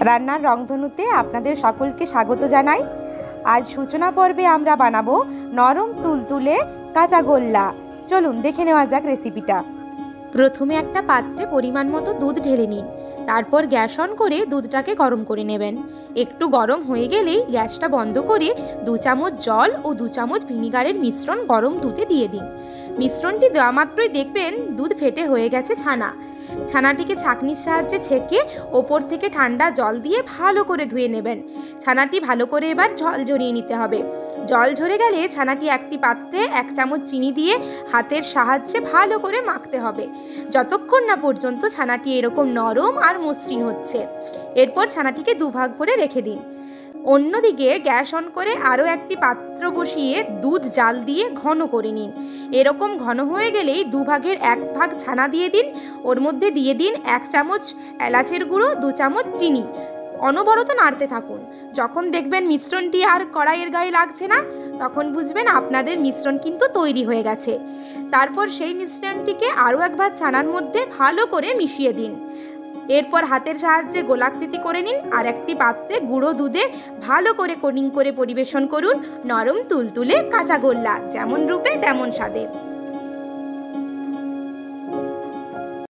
রান্নার রংধনুতে আপনাদের সকলকে স্বাগত জানাই। আজ সূচনা পর্বে আমরা বানাবো নরম তুলতুলে কাঁচা গোল্লা। চলুন দেখে নেওয়া যাক রেসিপিটা। প্রথমে একটা পাত্রে পরিমাণ মতো দুধ ঢেলে নিন। তারপর গ্যাস অন করে দুধটাকে গরম করে নেবেন। একটু গরম হয়ে গেলেই গ্যাসটা বন্ধ করে 2 চামচ জল ও 2 চামচ ভিনিগারের মিশ্রণ গরম দুধে দিয়ে দিন। মিশ্রণটি দেওয়া মাত্রই দেখবেন দুধ ফেটে হয়ে গেছে ছানা। ছানাটিকে ছাঁকনির সাহায্যে ছেঁকে ওপর থেকে ঠান্ডা জল দিয়ে ভালো করে ধুয়ে নেবেন। ছানাটি ভালো করে এবার জল ঝরিয়ে নিতে হবে। জল ঝরে গেলে ছানাটি একটি পাত্রে 1 চামচ চিনি দিয়ে হাতের সাহায্যে ভালো করে মাখতে হবে, যতক্ষণ না পর্যন্ত ছানাটি এরকম নরম আর মসৃণ হচ্ছে। এরপর ছানাটিকে দুভাগ করে রেখে দিন। অন্যদিকে গ্যাস অন করে আরও একটি পাত্র বসিয়ে দুধ জাল দিয়ে ঘন করে নিন। এরকম ঘন হয়ে গেলেই 2 ভাগের 1 ভাগ ছানা দিয়ে দিন। ওর মধ্যে দিয়ে দিন 1 চামচ এলাচের গুঁড়ো, 2 চামচ চিনি। অনবরত নাড়তে থাকুন। যখন দেখবেন মিশ্রণটি আর কড়াইয়ের গায়ে লাগছে না, তখন বুঝবেন আপনাদের মিশ্রণ কিন্তু তৈরি হয়ে গেছে। তারপর সেই মিশ্রণটিকে আরও একবার ছানার মধ্যে ভালো করে মিশিয়ে দিন। এরপর হাতের সাহায্যে গোলাকৃতি করে নিন আর একটি পাত্রে গুঁড়ো দুধে ভালো করে কোটিং করে পরিবেশন করুন নরম তুলতুলে কাঁচা গোল্লা, যেমন রূপে তেমন স্বাদে।